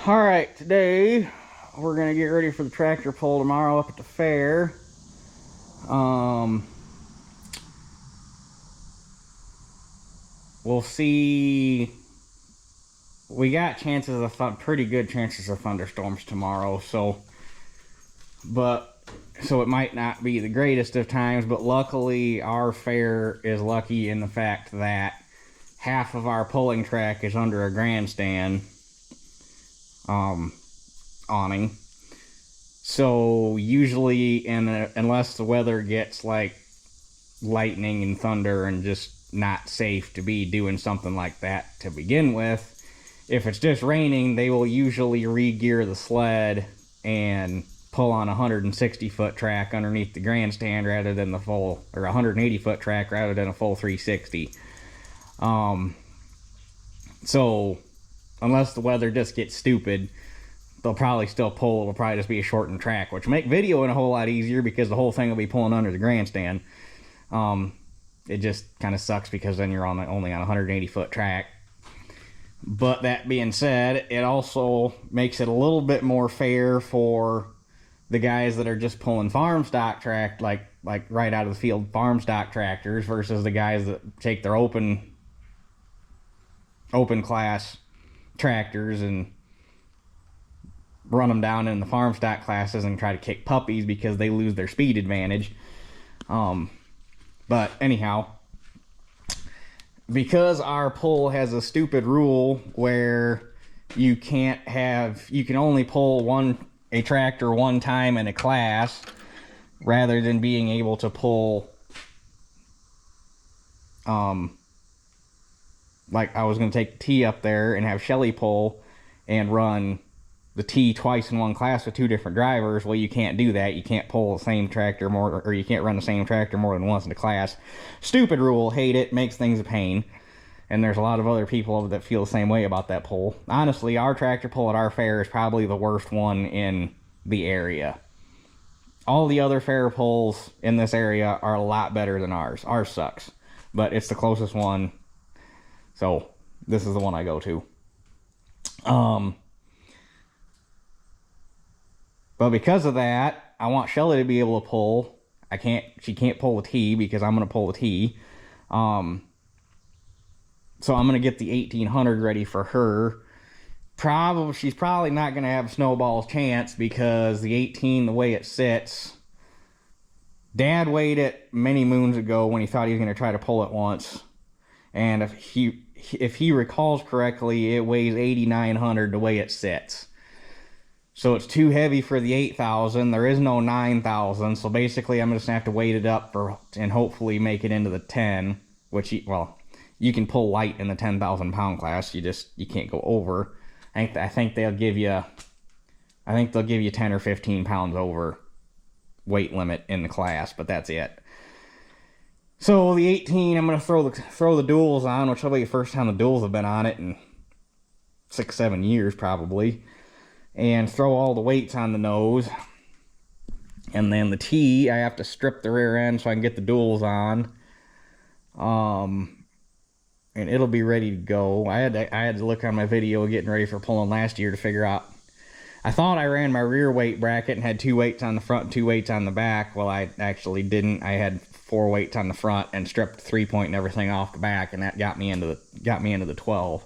All right, today we're gonna get ready for the tractor pull tomorrow up at the fair. We'll see. We got chances of pretty good chances of thunderstorms tomorrow, so it might not be the greatest of times, but luckily our fair is lucky in the fact that half of our pulling track is under a grandstand awning. So usually, unless the weather gets like lightning and thunder and just not safe to be doing something like that to begin with, if it's just raining, they will usually re-gear the sled and pull on a 160-foot track underneath the grandstand rather than the full, or 180-foot track rather than a full 360. So unless the weather just gets stupid, they'll probably still pull. It'll probably just be a shortened track, which will make videoing a whole lot easier because the whole thing will be pulling under the grandstand. It just kind of sucks because then you're only on a 180-foot track. But that being said, it also makes it a little bit more fair for the guys that are just pulling farm stock track, like right out of the field farm stock tractors, versus the guys that take their open class tractors and run them down in the farm stock classes and try to kick puppies because they lose their speed advantage. But anyhow, because our pull has a stupid rule where you can only pull a tractor one time in a class rather than being able to pull like I was going to take the T up there and have Shelly pull and run the T twice in one class with two different drivers. Well, you can't do that. You can't pull the same tractor or you can't run the same tractor more than once in a class. Stupid rule, hate it, makes things a pain. And there's a lot of other people that feel the same way about that pull. Honestly, our tractor pull at our fair is probably the worst one in the area. All the other fair pulls in this area are a lot better than ours. Ours sucks, but it's the closest one. So this is the one I go to. But because of that, I want Shelly to be able to pull. She can't pull the T because I'm going to pull the T. So I'm going to get the 1800 ready for her. She's probably not going to have a snowball's chance because the 18, the way it sits, Dad weighed it many moons ago when he thought he was going to try to pull it once. And if he recalls correctly, it weighs 8,900 the way it sits. So it's too heavy for the 8,000. There is no 9,000. So basically, I'm just going to have to weight it up and hopefully make it into the 10, which, you can pull light in the 10,000 pound class. You can't go over. I think they'll give you 10 or 15 pounds over weight limit in the class, but that's it. So the 18, I'm going to throw the duals on, which will be the first time the duals have been on it in 6-7 years probably. And throw all the weights on the nose. And then the T, I have to strip the rear end so I can get the duals on. And it'll be ready to go. I had to look on my video getting ready for pulling last year to figure out. I thought I ran my rear weight bracket and had 2 weights on the front and 2 weights on the back. Well, I actually didn't. I had 4 weights on the front and stripped the 3-point and everything off the back, and that got me into the 12.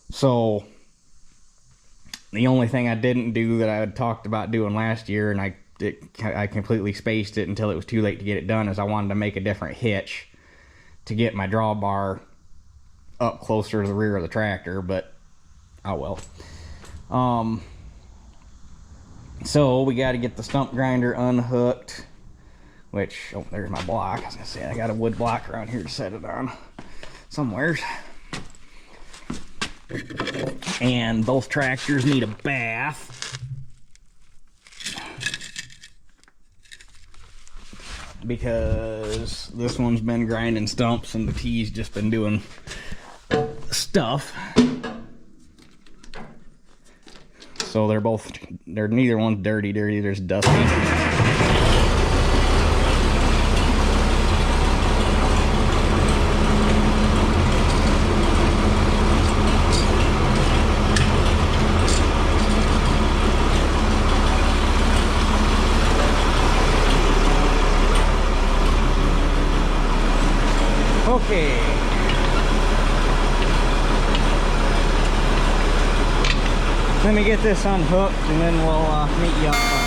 So the only thing I didn't do that I had talked about doing last year, and I completely spaced it until it was too late to get it done, is I wanted to make a different hitch to get my drawbar up closer to the rear of the tractor, but oh well. So we got to get the stump grinder unhooked, which, oh, there's my block. I was gonna say I got a wood block around here to set it on somewheres. And both tractors need a bath because this one's been grinding stumps and the T's just been doing stuff. So neither one's dirty, there's dusty. Okay. Let me get this unhooked and then we'll meet you up front.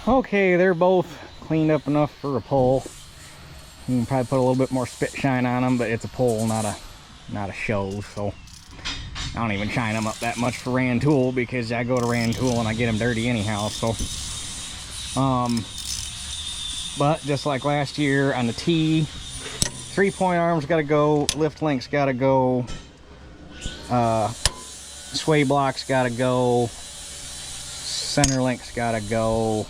Okay, they're both cleaned up enough for a pull. You can probably put a little bit more spit shine on them, but it's a pull, not a show. So I don't even shine them up that much for Rantoul because I go to Rantoul and I get them dirty anyhow. So, but just like last year on the T, 3-point arms got to go, lift links got to go, sway blocks got to go, center links got to go.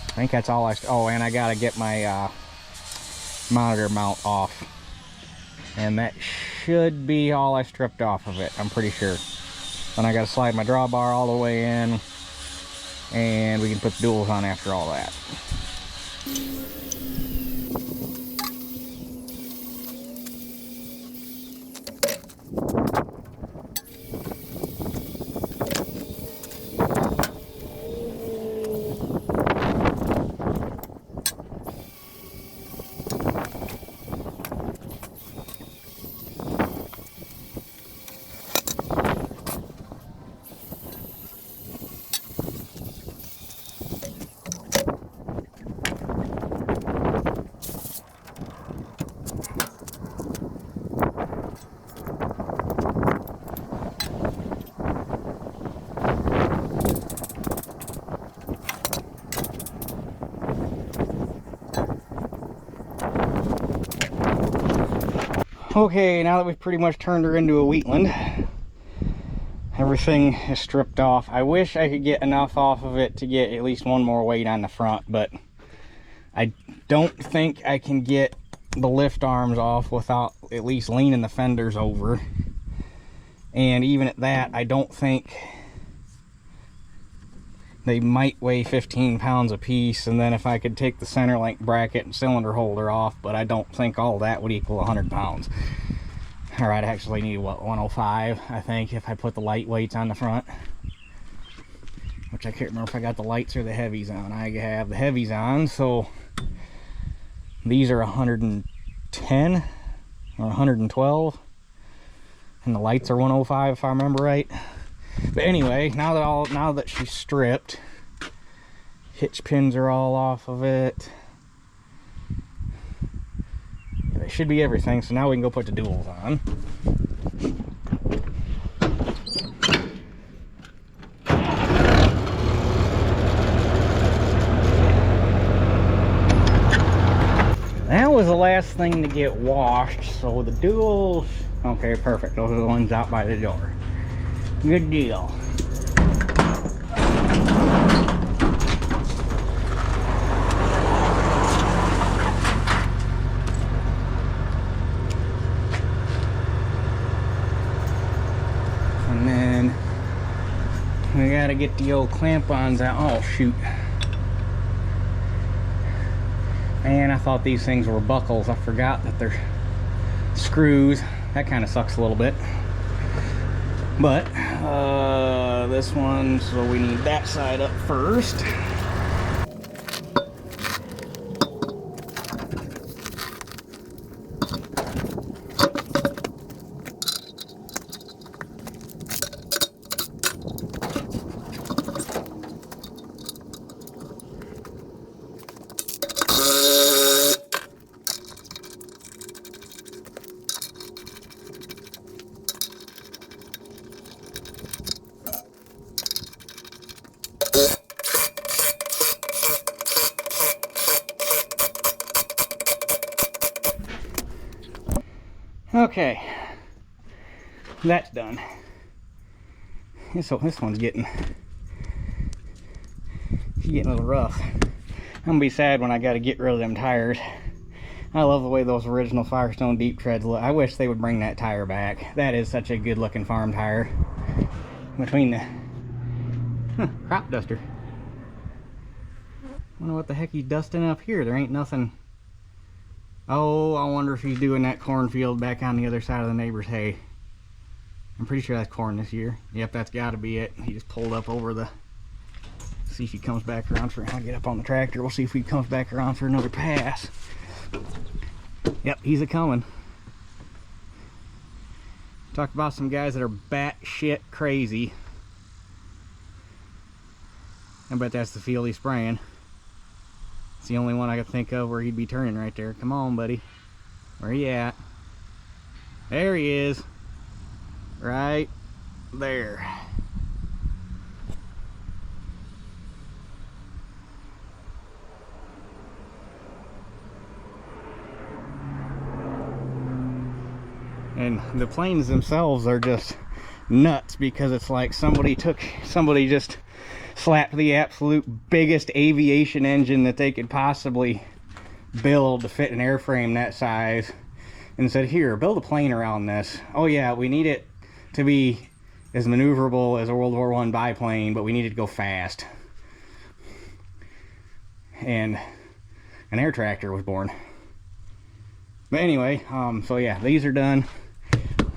I think that's all oh, and I gotta get my monitor mount off, and that should be all I stripped off of it, I'm pretty sure. Then I gotta slide my drawbar all the way in, and we can put the duals on after all that. Okay, now that we've pretty much turned her into a Wheatland, everything is stripped off. I wish I could get enough off of it to get at least one more weight on the front, but I don't think I can get the lift arms off without at least leaning the fenders over. And even at that, I don't think they might weigh 15 pounds a piece. And then if I could take the center link bracket and cylinder holder off, but I don't think all that would equal 100 pounds. Or I'd actually need, what, 105, I think, if I put the lightweights on the front. Which I can't remember if I got the lights or the heavies on. I have the heavies on, so these are 110 or 112. And the lights are 105 if I remember right. But anyway, now that she's stripped, hitch pins are all off of it. Yeah, they should be everything, so now we can go put the duals on. That was the last thing to get washed, so the duals, okay, perfect. Those are the ones out by the door. Good deal. And then we gotta get the old clamp-ons out. Oh shoot. Man, I thought these things were buckles. I forgot that they're screws. That kind of sucks a little bit. But this one, so we need that side up first. Okay, that's done. This one's getting a little rough. I'm gonna be sad when I gotta get rid of them tires. I love the way those original Firestone deep treads look. I wish they would bring that tire back. That is such a good looking farm tire. Between the crop duster. Wonder what the heck he's dusting up here. There ain't nothing. Oh, I wonder if he's doing that cornfield back on the other side of the neighbor's hay. I'm pretty sure that's corn this year. Yep, that's got to be it. He just pulled up over the... See if he comes back around for... I'll get up on the tractor. We'll see if he comes back around for another pass. Yep, he's a-coming. Talk about some guys that are batshit crazy. I bet that's the field he's spraying. It's the only one I could think of where he'd be turning right there. Come on, buddy. Where you at? There he is. Right there. And the planes themselves are just nuts because it's like somebody just slapped the absolute biggest aviation engine that they could possibly build to fit an airframe that size and said, here, build a plane around this. Oh yeah, we need it to be as maneuverable as a World War I biplane, but we need it to go fast. And an air tractor was born. But anyway, so yeah, these are done.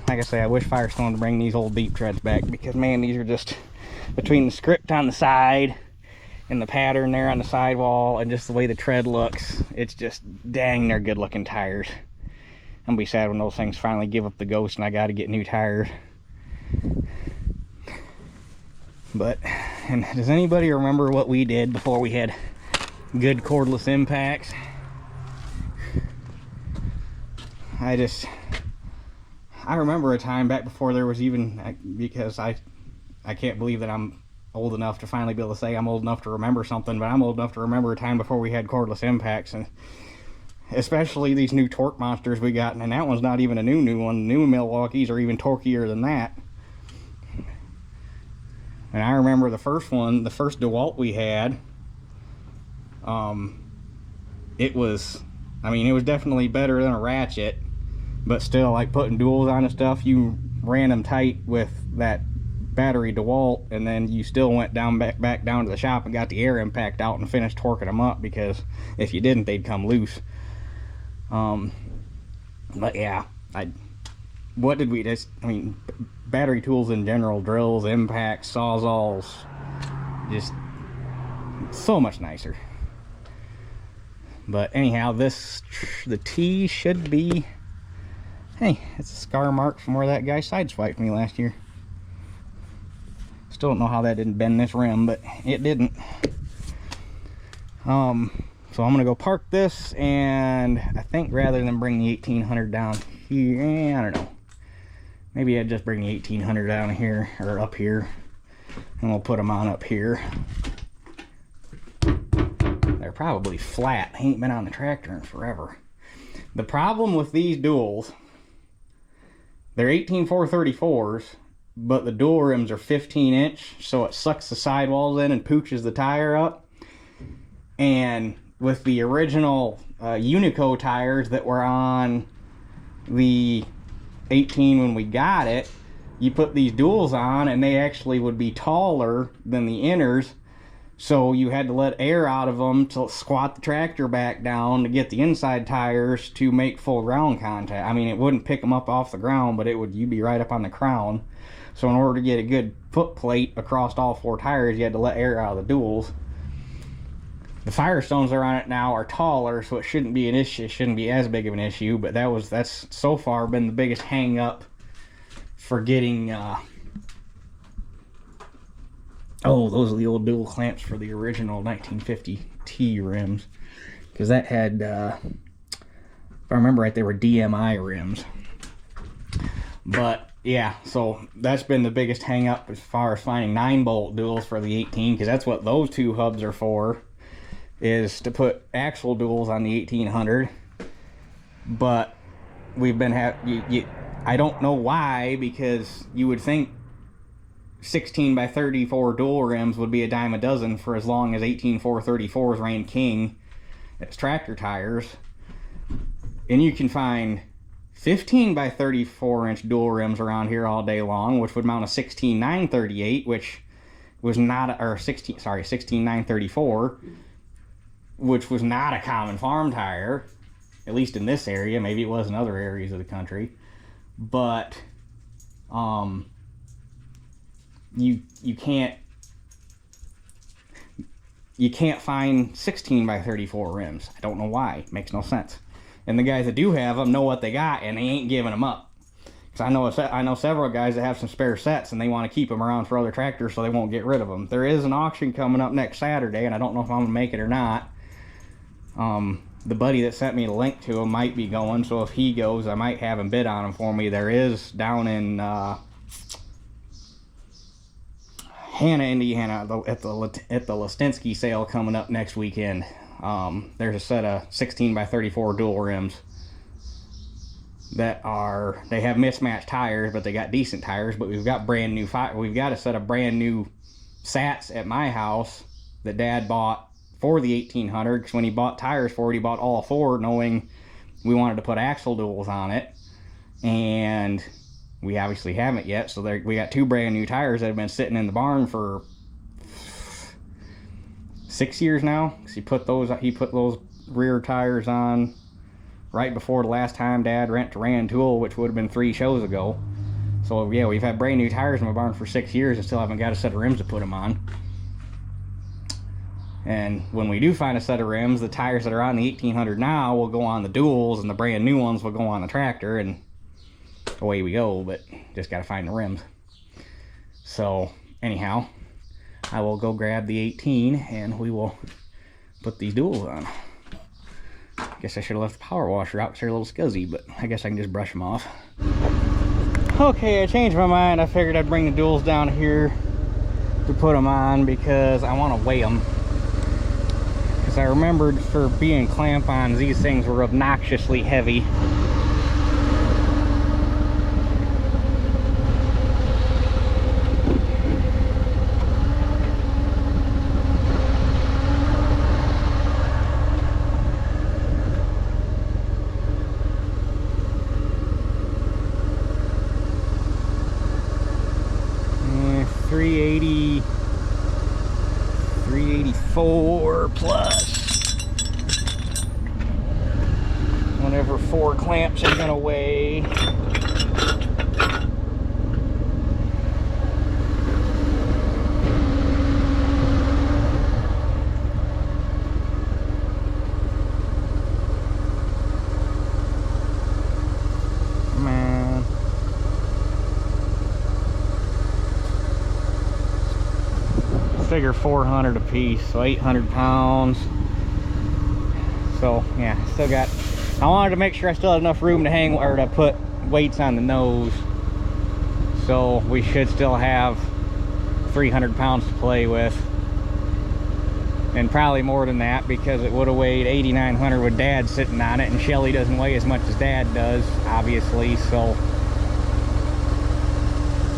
Like I say, I wish Firestone would bring these old deep treads back because, man, these are just, between the script on the side and the pattern there on the sidewall and just the way the tread looks, it's just dang, they're good looking tires. I'm gonna be sad when those things finally give up the ghost and I gotta get new tires. But, and does anybody remember what we did before we had good cordless impacts? I remember a time back before there was even, because I can't believe that I'm old enough to finally be able to say I'm old enough to remember something, but I'm old enough to remember a time before we had cordless impacts, and especially these new torque monsters we got, and that one's not even a new one. New Milwaukees are even torquier than that. And I remember the first one, the first DeWalt we had, it was definitely better than a ratchet, but still, like putting duals on and stuff, you ran them tight with that battery DeWalt, and then you still went back down to the shop and got the air impact out and finished torquing them up, because if you didn't, they'd come loose. But yeah, what did we just, battery tools in general, drills, impacts, sawzalls, just so much nicer. But anyhow, the T should be, hey, it's a scar mark from where that guy sideswiped me last year. Still don't know how that didn't bend this rim, but it didn't. So I'm gonna go park this, and I think rather than bring the 1800 down here, I don't know, maybe I'd just bring the 1800 down here, or up here, and we'll put them on up here. They're probably flat. They ain't been on the tractor in forever. The problem with these duals, they're 18-434s, but the dual rims are 15-inch, so it sucks the sidewalls in and pooches the tire up. And with the original Unico tires that were on the 18 when we got it, you put these duals on and they actually would be taller than the inners, so you had to let air out of them to squat the tractor back down to get the inside tires to make full ground contact. It wouldn't pick them up off the ground, but you'd be right up on the crown. So in order to get a good foot plate across all four tires, you had to let air out of the duals. The Firestones that are on it now are taller, so it shouldn't be an issue. It shouldn't be as big of an issue, but that's so far been the biggest hang up for getting those are the old dual clamps for the original 1950 T rims, because that had, if I remember right, they were DMI rims. But yeah, so that's been the biggest hang up as far as finding 9-bolt duals for the 18, because that's what those two hubs are for, is to put axle duals on the 1800. But we've been I don't know why, because you would think 16 by 34 dual rims would be a dime a dozen for as long as 18-434s reigned king as tractor tires. And you can find 15 by 34 inch dual rims around here all day long, which would mount a 16-938, which was not, or 16-934, which was not a common farm tire, at least in this area. Maybe it was in other areas of the country, but you can't find 16 by 34 rims. I don't know why. It makes no sense. And the guys that do have them know what they got, and they ain't giving them up. Because I know several guys that have some spare sets, and they want to keep them around for other tractors so they won't get rid of them. There is an auction coming up next Saturday, and I don't know if I'm going to make it or not. The buddy that sent me the link to him might be going, so if he goes, I might have him bid on them for me. There is down in Hanna, Indiana, at the Listinsky sale coming up next weekend. There's a set of 16 by 34 dual rims that they have mismatched tires, but they got decent tires. But we've got we've got a set of brand new Sats at my house that Dad bought for the 1800, because when he bought tires for it, he bought all four, knowing we wanted to put axle duals on it, and we obviously haven't yet. So we got two brand new tires that have been sitting in the barn for 6 years now. He put those rear tires on right before the last time Dad ran Tool, which would have been 3 shows ago. So yeah, we've had brand new tires in my barn for 6 years and still haven't got a set of rims to put them on. And when we do find a set of rims, the tires that are on the 1800 now will go on the duals, and the brand new ones will go on the tractor, and away we go. But just got to find the rims. So anyhow, I will go grab the 18 and we will put these duals on. Guess I should have left the power washer out because they're a little scuzzy, but I guess I can just brush them off. Okay, I changed my mind. I figured I'd bring the duals down here to put them on because I want to weigh them. Because I remembered for being clamp-ons, these things were obnoxiously heavy. $380, $384 plus whatever 4 clamps are gonna weigh. Figure 400 a piece, so 800 pounds. So yeah, I wanted to make sure I still had enough room to hang or to put weights on the nose, so we should still have 300 pounds to play with, and probably more than that, because it would have weighed 8,900 with Dad sitting on it, and Shelly doesn't weigh as much as Dad does, obviously, so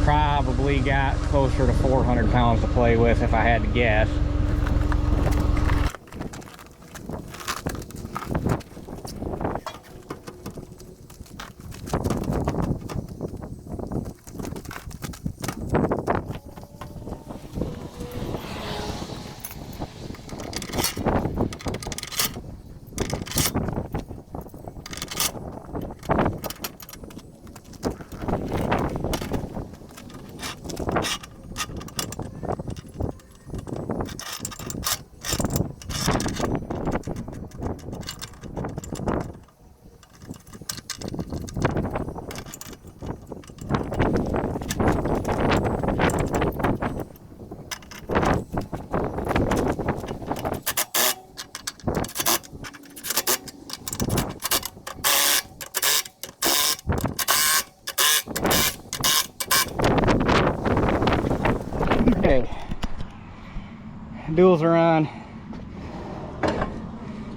probably got closer to 400 pounds to play with if I had to guess. Duals are on.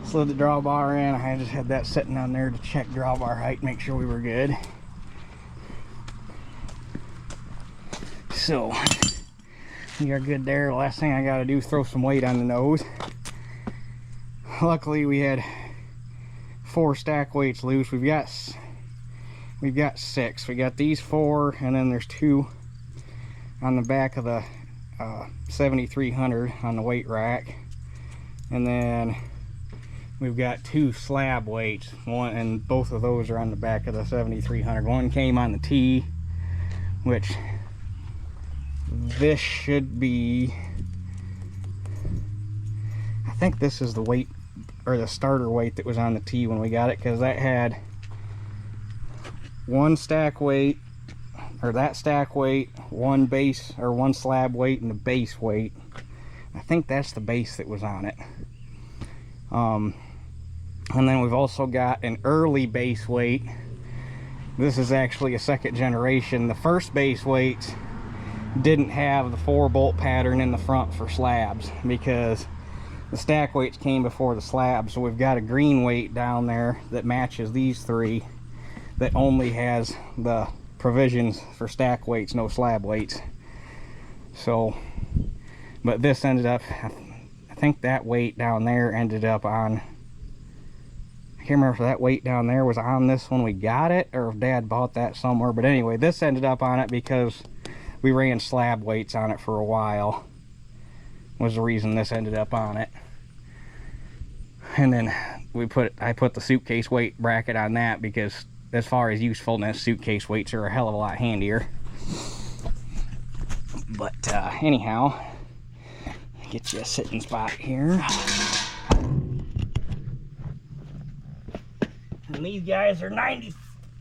This slid the drawbar in. I just had that sitting on there to check drawbar height, make sure we were good. So we are good there. Last thing I got to do is throw some weight on the nose. Luckily we had 4 stack weights loose. We've got 6. We got these 4, and then there's 2 on the back of the 7300 on the weight rack, and then we've got 2 slab weights, one, and both of those are on the back of the 7300. One came on the T, which this should be, I think this is the weight or the starter weight that was on the T when we got it, because that had 1 stack weight, or that stack weight, 1 base or 1 slab weight, and the base weight. I think that's the base that was on it. And then we've also got an early base weight. This is actually a 2nd generation. The first base weight didn't have the 4 bolt pattern in the front for slabs, because the stack weights came before the slabs. So we've got a green weight down there that matches these 3 that only has the provisions for stack weights, no slab weights. So, but this ended up, I think that weight down there ended up on, I can't remember if that weight down there was on this when we got it, or if Dad bought that somewhere. But anyway, this ended up on it because we ran slab weights on it for a while, was the reason this ended up on it. And then I put the suitcase weight bracket on that, because as far as usefulness, suitcase weights are a hell of a lot handier. But anyhow, get you a sitting spot here. And these guys are 90,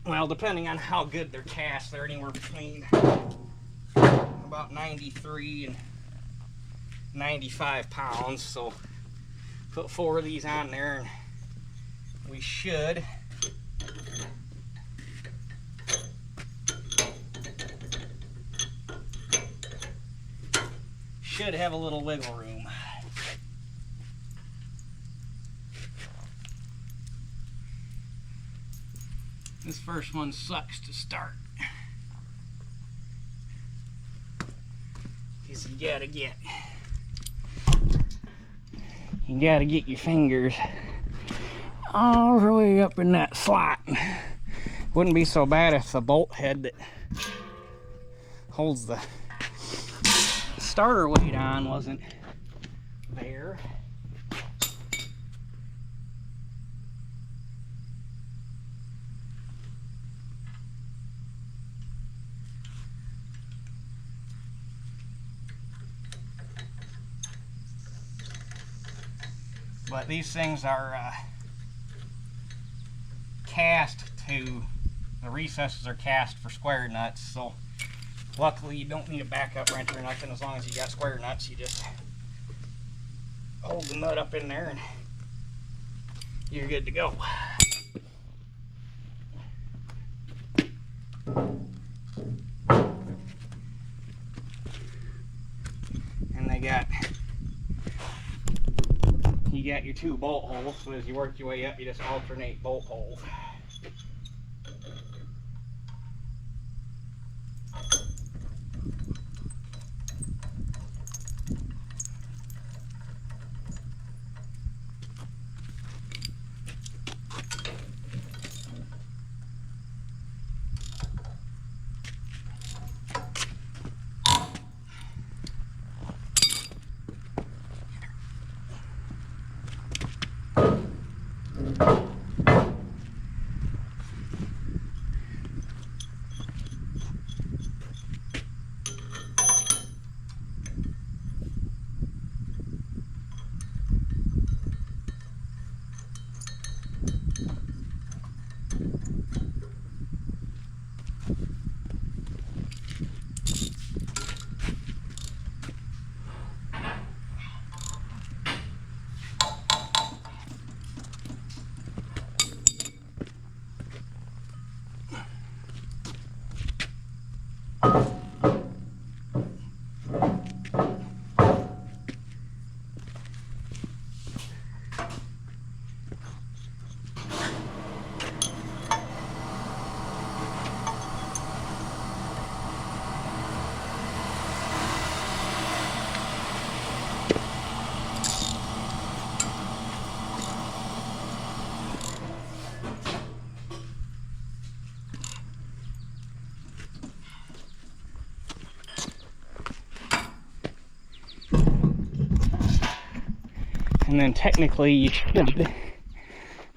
well, depending on how good they're cast, they're anywhere between about 93 and 95 pounds. So put 4 of these on there, and we should have a little wiggle room. This first one sucks to start, because you gotta get your fingers all the way up in that slot. Wouldn't be so bad if the bolt head that holds the starter weight on wasn't there. But these things are cast to, the recesses are cast for square nuts, so luckily you don't need a backup wrench or nothing. As long as you got square nuts, you just hold the nut up in there and you're good to go. And you got your 2 bolt holes, so as you work your way up, you just alternate bolt holes. And then technically you should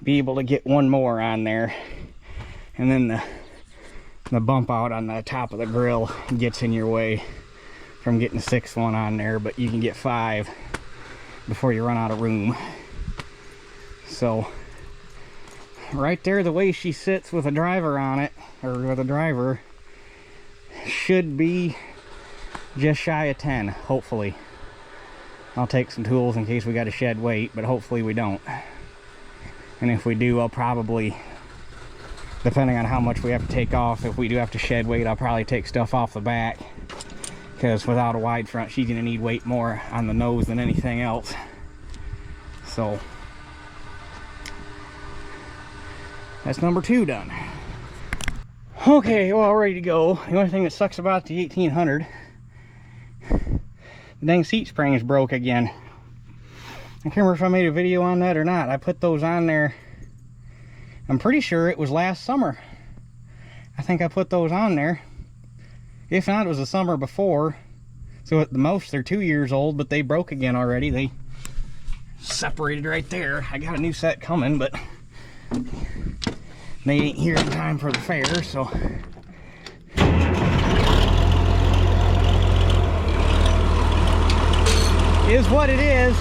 be able to get one more on there. And then the bump out on the top of the grill gets in your way from getting the 6th one on there, but you can get 5 before you run out of room. So right there, the way she sits with a driver on it, or with a driver, should be just shy of 10, hopefully. I'll take some tools in case we got to shed weight, but hopefully we don't. And if we do, I'll probably, depending on how much we have to take off, if we do have to shed weight, I'll probably take stuff off the back, because without a wide front, she's going to need weight more on the nose than anything else. So that's number 2 done. Okay, well, ready to go. The only thing that sucks about the 1800, the dang seat spring is broke again. I can't remember if I made a video on that or not. I put those on there, I'm pretty sure it was last summer. I think I put those on there. If not, it was the summer before. So at the most, they're 2 years old, but they broke again already. They separated right there. I got a new set coming, but they ain't here in time for the fair, so. Is what it is.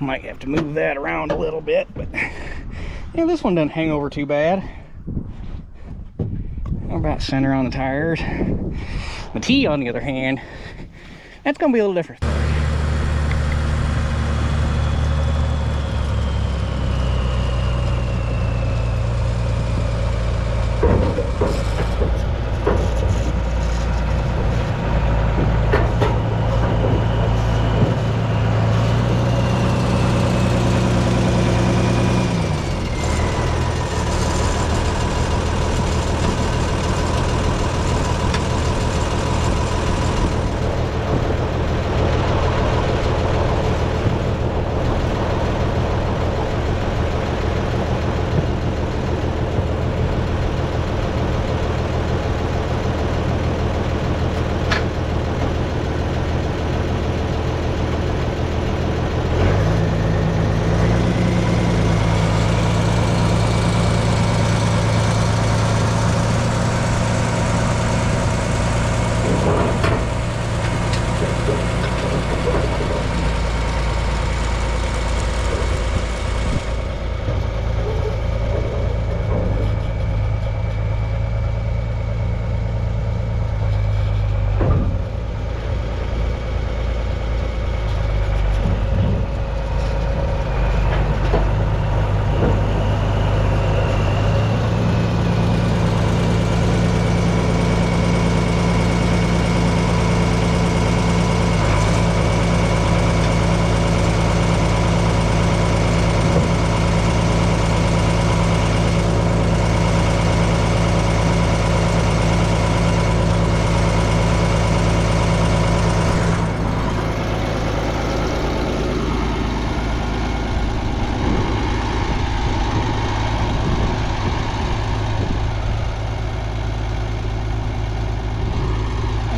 Might have to move that around a little bit, but yeah, this one doesn't hang over too bad. About center on the tires. The T, on the other hand, that's gonna be a little different.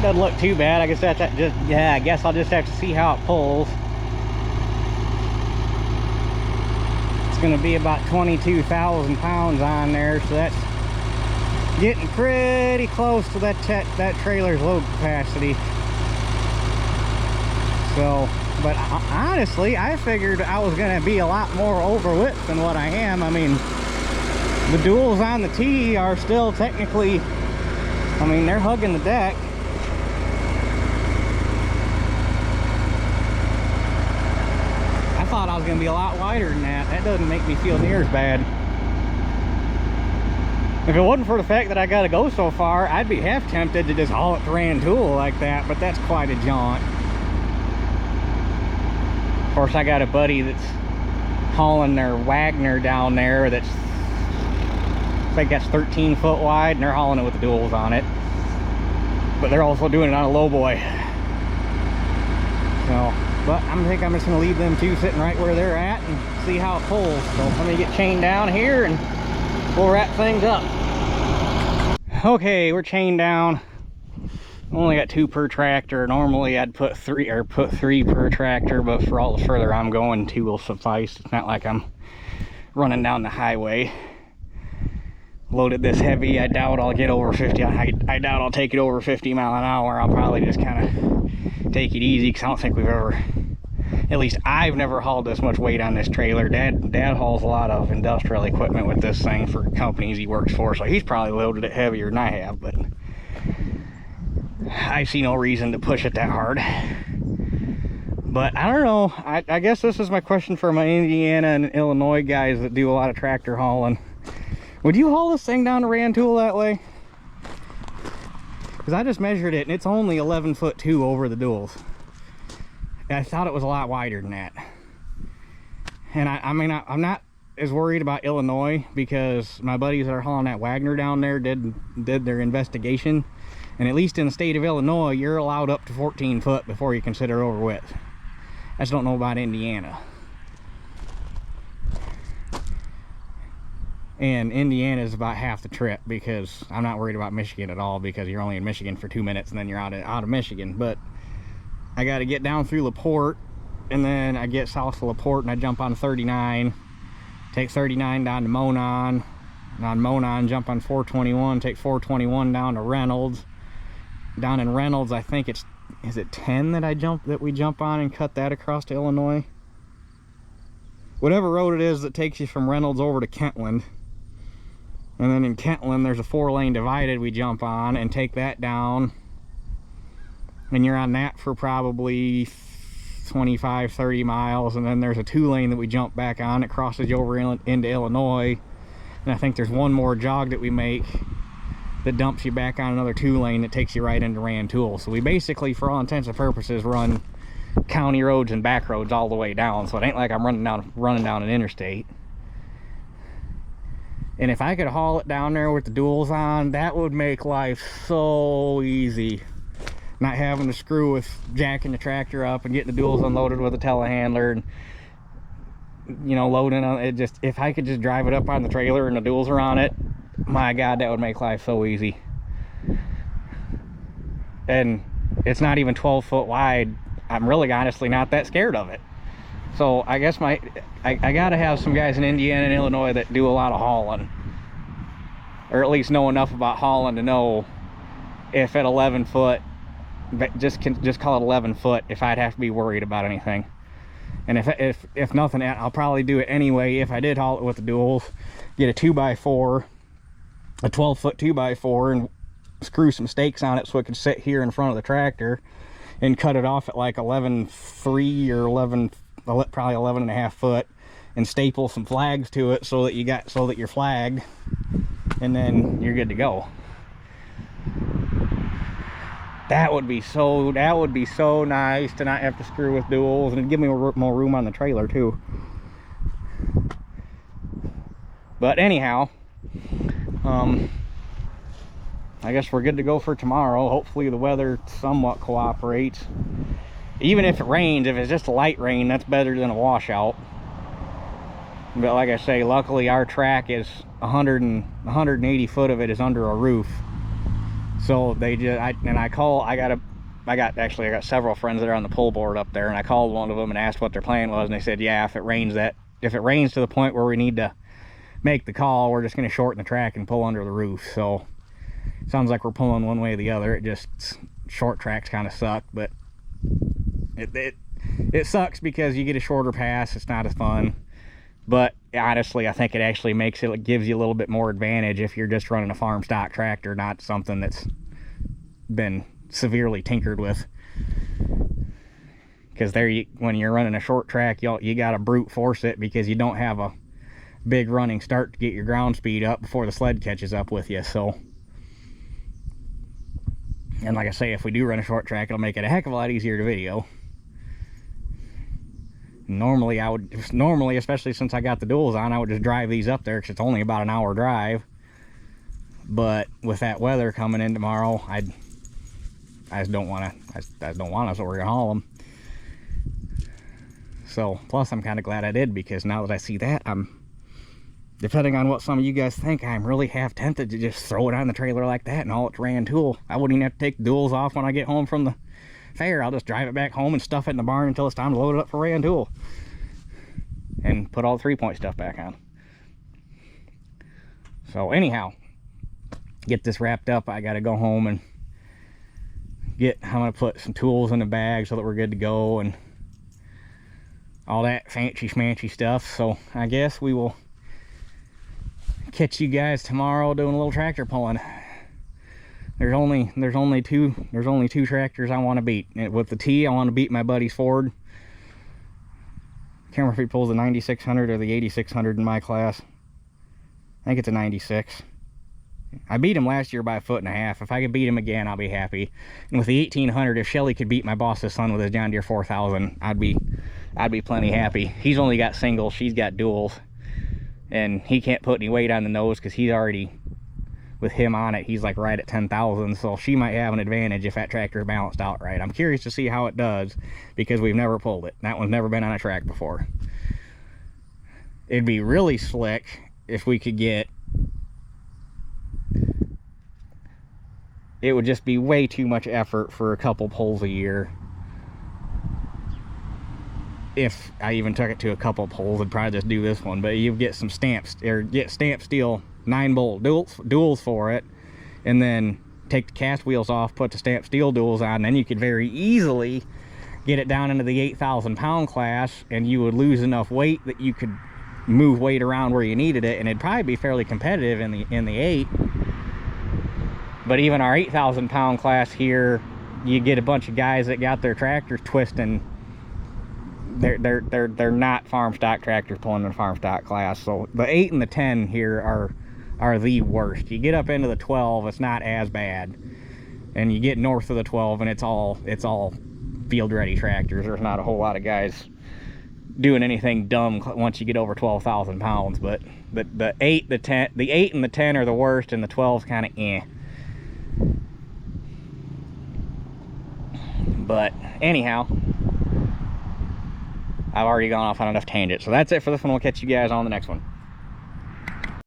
doesn't look too bad. I guess that's just, yeah, I guess I'll just have to see how it pulls. It's going to be about 22,000 pounds on there, so that's getting pretty close to that trailer's load capacity. So, but honestly, I figured I was going to be a lot more over width than what I am. I mean, the duals on the T are still technically, I mean, they're hugging the deck. I thought I was going to be a lot wider than that. That doesn't make me feel near as bad. If it wasn't for the fact that I got to go so far, I'd be half tempted to just haul it to Rantoul like that, but that's quite a jaunt. Of course, I got a buddy that's hauling their Wagner down there that's, I think that's 13 foot wide, and they're hauling it with the duals on it. But they're also doing it on a lowboy. So, but I think I'm just going to leave them two sitting right where they're at and see how it pulls. So let me get chained down here and we'll wrap things up. Okay, we're chained down. Only got 2 per tractor. Normally I'd put 3 per tractor, but for all the further I'm going, 2 will suffice. It's not like I'm running down the highway. Loaded this heavy, I doubt I'll get over 50. I doubt I'll take it over 50 mile an hour. I'll probably just kind of take it easy, because I don't think we've ever, at least I've never hauled this much weight on this trailer. Dad hauls a lot of industrial equipment with this thing for companies he works for, so he's probably loaded it heavier than I have, but I see no reason to push it that hard. But I don't know, I guess this is my question for my Indiana and Illinois guys that do a lot of tractor hauling. Would you haul this thing down to Rantoul that way? Because I just measured it and it's only 11'2" over the duals. I thought it was a lot wider than that. And I mean, I'm not as worried about Illinois, because my buddies that are hauling that Wagner down there did their investigation. And at least in the state of Illinois, you're allowed up to 14 foot before you consider over width. I just don't know about Indiana. And Indiana is about half the trip, because I'm not worried about Michigan at all, because you're only in Michigan for 2 minutes and then you're out of Michigan. But I got to get down through LaPorte, and then I get south of LaPorte and I jump on 39, take 39 down to Monon, and on Monon jump on 421, take 421 down to Reynolds. Down in Reynolds, I think is it 10 that we jump on and cut that across to Illinois? Whatever road it is that takes you from Reynolds over to Kentland. And then in Kentland, there's a 4-lane divided we jump on and take that down. And you're on that for probably 25, 30 miles. And then there's a 2-lane that we jump back on. It crosses you over into Illinois. And I think there's one more jog that we make that dumps you back on another 2-lane that takes you right into Rantoul. So we basically, for all intents and purposes, run county roads and back roads all the way down. So it ain't like I'm running down an interstate. And if I could haul it down there with the duals on, that would make life so easy. Not having to screw with jacking the tractor up and getting the duals unloaded with a telehandler, and you know, loading on it. Just, if I could just drive it up on the trailer and the duals are on it, my God, that would make life so easy. And it's not even 12 foot wide. I'm really honestly not that scared of it. So I guess I gotta have some guys in Indiana and Illinois that do a lot of hauling, or at least know enough about hauling to know if at 11 foot, just call it 11 foot, if I'd have to be worried about anything. And if nothing, I'll probably do it anyway. If I did haul it with the duals, get a 2x4, a 12 foot 2x4, and screw some stakes on it so it could sit here in front of the tractor, and cut it off at like 11.3 or probably 11.5 foot, and staple some flags to it so that you're flagged, and then you're good to go. That would be so nice to not have to screw with duals, and it'd give me more room on the trailer too. But anyhow, I guess we're good to go for tomorrow. Hopefully the weather somewhat cooperates. Even if it rains, if it's just a light rain, that's better than a washout. But like I say, luckily our track is 180 foot of it is under a roof. So they just, I got several friends that are on the pull board up there, and I called one of them and asked what their plan was, and they said, yeah, if it rains to the point where we need to make the call, we're just going to shorten the track and pull under the roof. So sounds like we're pulling one way or the other. It just, short tracks kind of suck, but it sucks because you get a shorter pass. It's not as fun. But honestly, I think it actually gives you a little bit more advantage if you're just running a farm stock tractor, not something that's been severely tinkered with. Because when you're running a short track, you got to brute force it because you don't have a big running start to get your ground speed up before the sled catches up with you. So, and like I say, if we do run a short track, it'll make it a heck of a lot easier to video. Normally, especially since I got the duals on, I would just drive these up there because it's only about an hour drive. But with that weather coming in tomorrow, I just don't want to, so we're gonna haul them. So, plus I'm kind of glad I did, because now that I see that, depending on what some of you guys think, I'm really half tempted to just throw it on the trailer like that and haul it to Rantoul. I wouldn't even have to take the duals off when I get home from the fair. I'll just drive it back home and stuff it in the barn until it's time to load it up for Rantoul and put all the 3-point stuff back on. So anyhow, get this wrapped up. I gotta go home and I'm gonna put some tools in the bag so that we're good to go and all that fancy schmancy stuff. So I guess we will catch you guys tomorrow doing a little tractor pulling. There's only two tractors I want to beat. With the T, I want to beat my buddy's Ford. Can't remember if he pulls the 9600 or the 8600 in my class. I think it's a 96. I beat him last year by 1.5 feet. If I could beat him again, I'll be happy. And with the 1800, if Shelly could beat my boss's son with his John Deere 4000, I'd be plenty happy. He's only got singles, she's got duals, and he can't put any weight on the nose because he's already, with him on it, he's like right at 10,000. So she might have an advantage if that tractor is balanced out right. I'm curious to see how it does because we've never pulled it. That one's never been on a track before. It'd be really slick if we could get, it would just be way too much effort for a couple pulls a year. If I even took it to a couple pulls, I'd probably just do this one. But you get some stamps, or get stamp steel 9-bolt duals for it, and then take the cast wheels off, put the stamp steel duals on, then you could very easily get it down into the 8,000 pound class, and you would lose enough weight that you could move weight around where you needed it, and it'd probably be fairly competitive in the 8. But even our 8,000 pound class here, you get a bunch of guys that got their tractors twisting. They're not farm stock tractors pulling in the farm stock class. So the 8 and the 10 here are the worst. You get up into the 12, it's not as bad, and you get north of the 12, and it's all field ready tractors. There's not a whole lot of guys doing anything dumb once you get over 12,000 pounds. But the 8 and the 10 are the worst, and the 12's kind of eh. But anyhow, I've already gone off on enough tangents. So that's it for this one. We'll catch you guys on the next one.